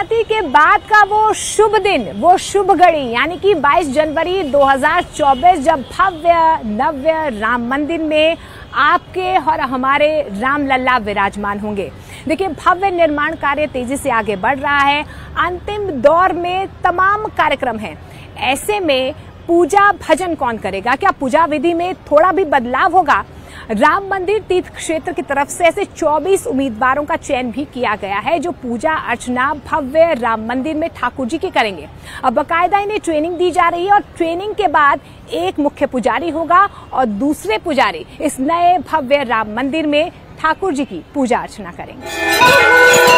आज़ादी के बाद का वो शुभ दिन, वो शुभ घड़ी यानी कि 22 जनवरी 2024 जब भव्य नव्य राम मंदिर में आपके और हमारे रामलला विराजमान होंगे। देखिए, भव्य निर्माण कार्य तेजी से आगे बढ़ रहा है। अंतिम दौर में तमाम कार्यक्रम हैं। ऐसे में पूजा भजन कौन करेगा? क्या पूजा विधि में थोड़ा भी बदलाव होगा? राम मंदिर तीर्थ क्षेत्र की तरफ से ऐसे 24 उम्मीदवारों का चयन भी किया गया है जो पूजा अर्चना भव्य राम मंदिर में ठाकुर जी की करेंगे। अब बाकायदा इन्हें ट्रेनिंग दी जा रही है और ट्रेनिंग के बाद एक मुख्य पुजारी होगा और दूसरे पुजारी इस नए भव्य राम मंदिर में ठाकुर जी की पूजा अर्चना करेंगे।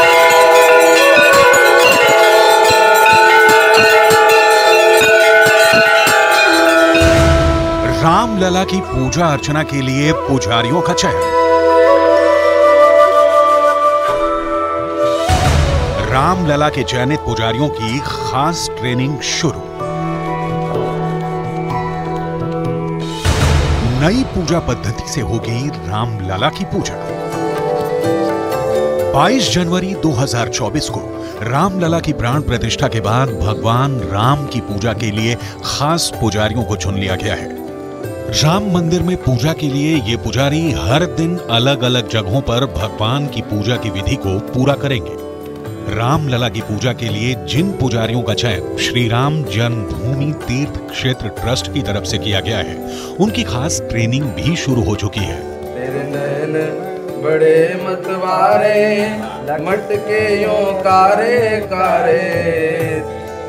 रामलला की पूजा अर्चना के लिए पुजारियों का चयन। रामलला के चयनित पुजारियों की खास ट्रेनिंग शुरू। नई पूजा पद्धति से होगी रामलला की पूजा। 22 जनवरी 2024 को रामलला की प्राण प्रतिष्ठा के बाद भगवान राम की पूजा के लिए खास पुजारियों को चुन लिया गया है। राम मंदिर में पूजा के लिए ये पुजारी हर दिन अलग अलग जगहों पर भगवान की पूजा की विधि को पूरा करेंगे। रामलला की पूजा के लिए जिन पुजारियों का चयन श्री राम जन्मभूमि तीर्थ क्षेत्र ट्रस्ट की तरफ से किया गया है, उनकी खास ट्रेनिंग भी शुरू हो चुकी है। तेरे नैन बड़े मतवारे मटके यों कारे कारे।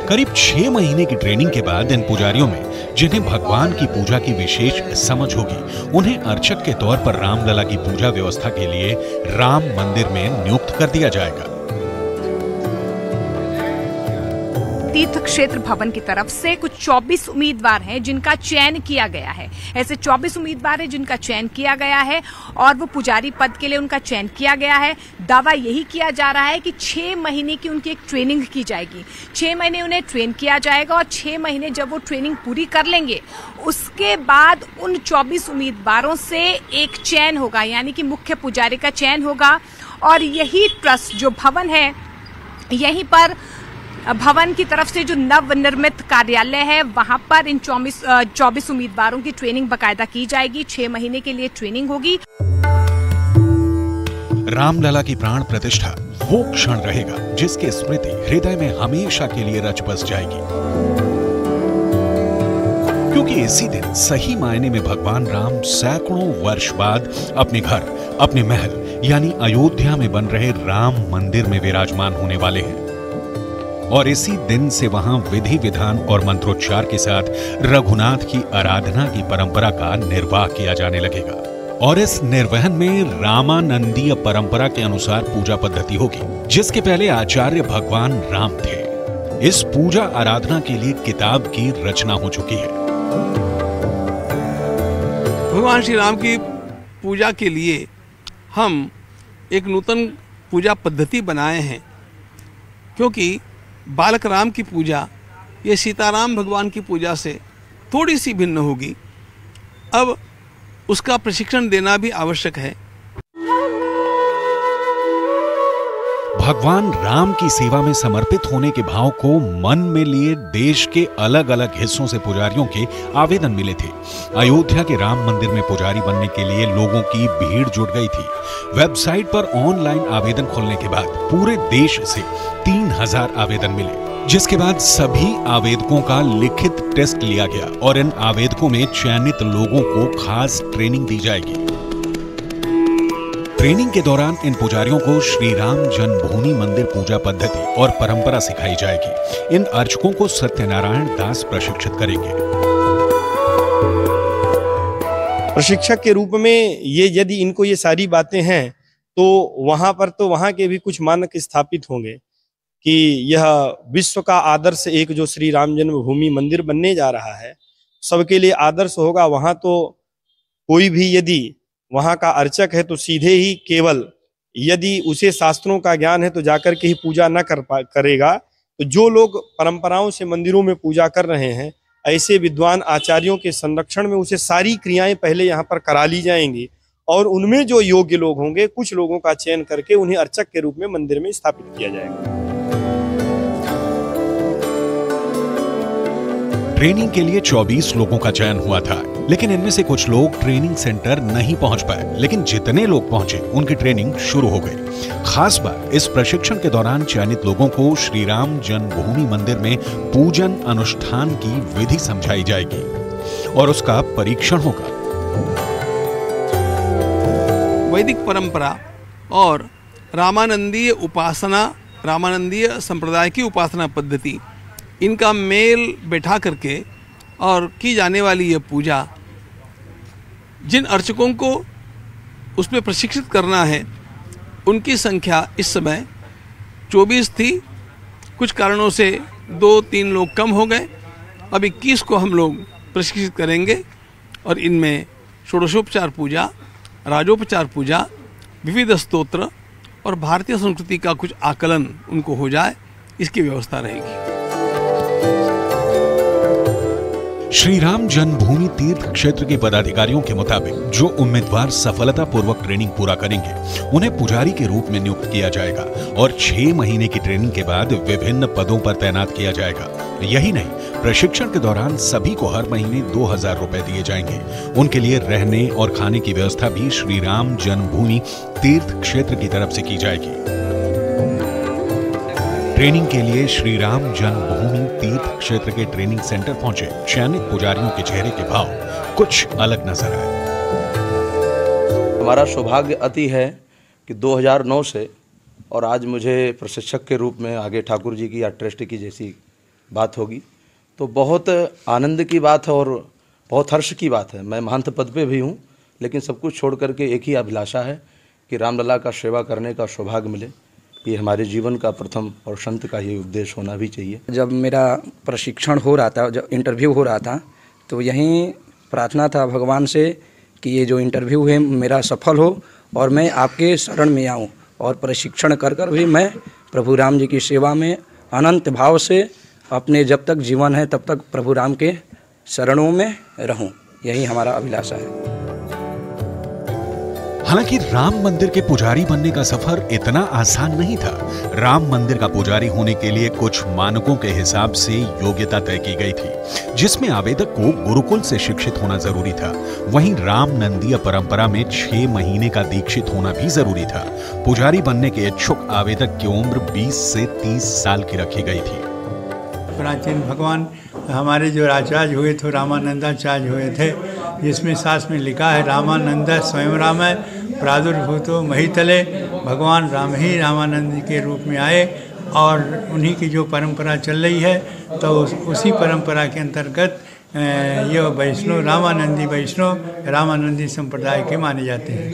करीब 6 महीने की ट्रेनिंग के बाद इन पुजारियों में जिन्हें भगवान की पूजा की विशेष समझ होगी, उन्हें अर्चक के तौर पर रामलला की पूजा व्यवस्था के लिए राम मंदिर में नियुक्त कर दिया जाएगा। तीर्थ क्षेत्र भवन की तरफ से कुछ 24 उम्मीदवार हैं जिनका चयन किया गया है। ऐसे 24 उम्मीदवार हैं जिनका चयन किया गया है और वो पुजारी पद के लिए उनका चयन किया गया है। दावा यही किया जा रहा है कि 6 महीने की उनकी एक ट्रेनिंग की जाएगी। 6 महीने उन्हें ट्रेन किया जाएगा और 6 महीने जब वो ट्रेनिंग पूरी कर लेंगे, उसके बाद उन 24 उम्मीदवारों से एक चयन होगा, यानी कि मुख्य पुजारी का चयन होगा। और यही ट्रस्ट जो भवन है, यहीं पर भवन की तरफ से जो नवनिर्मित कार्यालय है, वहां पर इन 24 उम्मीदवारों की ट्रेनिंग बाकायदा की जाएगी। 6 महीने के लिए ट्रेनिंग होगी। रामलला की प्राण प्रतिष्ठा वो क्षण रहेगा जिसकी स्मृति हृदय में हमेशा के लिए रच बस जाएगी, क्योंकि इसी दिन सही मायने में भगवान राम सैकड़ों वर्ष बाद अपने घर, अपने महल यानी अयोध्या में बन रहे राम मंदिर में विराजमान होने वाले हैं। और इसी दिन से वहां विधि विधान और मंत्रोच्चार के साथ रघुनाथ की आराधना की परंपरा का निर्वाह किया जाने लगेगा। और इस निर्वहन में रामानंदीय परंपरा के अनुसार पूजा पद्धति होगी, जिसके पहले आचार्य भगवान राम थे। इस पूजा आराधना के लिए किताब की रचना हो चुकी है। भगवान श्री राम की पूजा के लिए हम एक नूतन पूजा पद्धति बनाए हैं, क्योंकि बालक राम की पूजा ये सीताराम भगवान की पूजा से थोड़ी सी भिन्न होगी। अब उसका प्रशिक्षण देना भी आवश्यक है। भगवान राम की सेवा में समर्पित होने के भाव को मन में लिए देश के अलग अलग हिस्सों से पुजारियों के आवेदन मिले थे। अयोध्या के राम मंदिर में पुजारी बनने के लिए लोगों की भीड़ जुट गई थी। वेबसाइट पर ऑनलाइन आवेदन खोलने के बाद पूरे देश से 3000 आवेदन मिले, जिसके बाद सभी आवेदकों का लिखित टेस्ट लिया गया और इन आवेदकों में चयनित लोगों को खास ट्रेनिंग दी जाएगी। ट्रेनिंग के दौरान इन पुजारियों को श्री राम जन्मभूमि मंदिर पूजा पद्धति और परंपरा सिखाई जाएगी। इन अर्चकों को सत्यनारायण दास प्रशिक्षित करेंगे। प्रशिक्षक के रूप में ये यदि इनको ये सारी बातें हैं तो वहां के भी कुछ मानक स्थापित होंगे कि यह विश्व का आदर्श एक जो श्री राम जन्मभूमि मंदिर बनने जा रहा है, सबके लिए आदर्श होगा। वहां तो कोई भी यदि वहां का अर्चक है तो सीधे ही केवल यदि उसे शास्त्रों का ज्ञान है तो जाकर के ही पूजा न करेगा। तो जो लोग परंपराओं से मंदिरों में पूजा कर रहे हैं, ऐसे विद्वान आचार्यों के संरक्षण में उसे सारी क्रियाएं पहले यहाँ पर करा ली जाएंगी और उनमें जो योग्य लोग होंगे, कुछ लोगों का चयन करके उन्हें अर्चक के रूप में मंदिर में स्थापित किया जाएगा। ट्रेनिंग के लिए 24 लोगों का चयन हुआ था, लेकिन इनमें से कुछ लोग ट्रेनिंग सेंटर नहीं पहुंच पाए, लेकिन जितने लोग पहुंचे उनकी ट्रेनिंग शुरू हो गई। खास बात, इस प्रशिक्षण के दौरान चयनित लोगों को श्री राम जन्मभूमि मंदिर में पूजन अनुष्ठान की विधि समझाई जाएगी और उसका परीक्षण होगा। वैदिक परंपरा और रामानंदीय उपासना, रामानंदीय संप्रदाय की उपासना पद्धति, इनका मेल बैठा करके और की जाने वाली यह पूजा, जिन अर्चकों को उसमें प्रशिक्षित करना है उनकी संख्या इस समय 24 थी। कुछ कारणों से 2-3 लोग कम हो गए। अब 21 को हम लोग प्रशिक्षित करेंगे और इनमें षोडशोपचार पूजा, राजोपचार पूजा, विविध स्तोत्र और भारतीय संस्कृति का कुछ आकलन उनको हो जाए, इसकी व्यवस्था रहेगी। श्री राम जन्मभूमि तीर्थ क्षेत्र के पदाधिकारियों के मुताबिक जो उम्मीदवार सफलतापूर्वक ट्रेनिंग पूरा करेंगे उन्हें पुजारी के रूप में नियुक्त किया जाएगा और 6 महीने की ट्रेनिंग के बाद विभिन्न पदों पर तैनात किया जाएगा। यही नहीं, प्रशिक्षण के दौरान सभी को हर महीने 2000 रुपए दिए जाएंगे। उनके लिए रहने और खाने की व्यवस्था भी श्री राम जन्मभूमि तीर्थ क्षेत्र की तरफ से की जाएगी। ट्रेनिंग के लिए श्री राम जन्मभूमि तीर्थ क्षेत्र के ट्रेनिंग सेंटर पहुंचे चयनित पुजारियों के चेहरे के भाव कुछ अलग नजर आए। हमारा सौभाग्य अति है कि 2009 से और आज मुझे प्रशिक्षक के रूप में आगे ठाकुर जी की या ट्रस्ट की जैसी बात होगी, तो बहुत आनंद की बात है और बहुत हर्ष की बात है। मैं महंत पद पे भी हूँ, लेकिन सब कुछ छोड़ करके एक ही अभिलाषा है कि रामलला का सेवा करने का सौभाग्य मिले। ये हमारे जीवन का प्रथम और संत का ये उद्देश्य होना भी चाहिए। जब मेरा प्रशिक्षण हो रहा था, जब इंटरव्यू हो रहा था, तो यहीं प्रार्थना था भगवान से कि ये जो इंटरव्यू है मेरा सफल हो और मैं आपके शरण में आऊँ और प्रशिक्षण कर कर भी मैं प्रभु राम जी की सेवा में अनंत भाव से अपने जब तक जीवन है तब तक प्रभु राम के शरणों में रहूं। यही हमारा अभिलाषा है। हालांकि राम मंदिर के पुजारी बनने का सफर इतना आसान नहीं था। राम मंदिर का पुजारी होने के लिए कुछ मानकों के हिसाब से योग्यता तय की गई थी, जिसमें आवेदक को गुरुकुल से शिक्षित होना जरूरी था। वहीं राम नंदीय परंपरा में 6 महीने का दीक्षित होना भी जरूरी था। पुजारी बनने के इच्छुक आवेदक की उम्र 20 से 30 साल की रखी गई थी। प्राचीन भगवान हमारे जो आचार्य हुए थे रामानंदाचार्य हुए थे, जिसमें शास्त्र में लिखा है रामानंद स्वयं राम प्रादुर्भूतो महितले, भगवान राम ही रामानंद के रूप में आए और उन्हीं की जो परंपरा चल रही है, तो उसी परंपरा के अंतर्गत ये वैष्णव रामानंदी संप्रदाय के माने जाते हैं।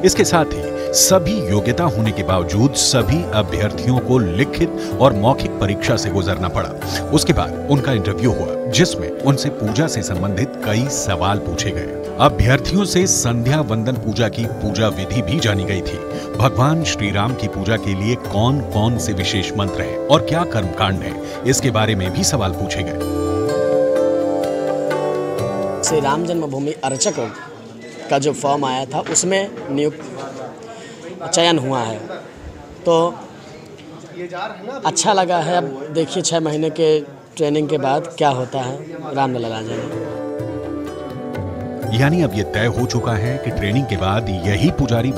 इसके साथ ही सभी योग्यता होने के बावजूद सभी अभ्यर्थियों को लिखित और मौखिक परीक्षा से गुजरना पड़ा। उसके बाद उनका इंटरव्यू हुआ, जिसमें उनसे पूजा से संबंधित कई सवाल पूछे गए। अभ्यर्थियों से संध्या वंदन पूजा की पूजा विधि भी जानी गई थी। भगवान श्री राम की पूजा के लिए कौन कौन से विशेष मंत्र हैं और क्या कर्मकांड है, इसके बारे में भी सवाल पूछे गए। श्री राम जन्मभूमि अर्चक का जो फॉर्म आया था उसमें नियुक्त चयन हुआ है, तो अच्छा लगा है। अब देखिए 6 महीने के ट्रेनिंग के बाद क्या होता है, रामलला जाने। यानी अब ये तय हो चुका है कि ट्रेनिंग के बाद यही पुजारी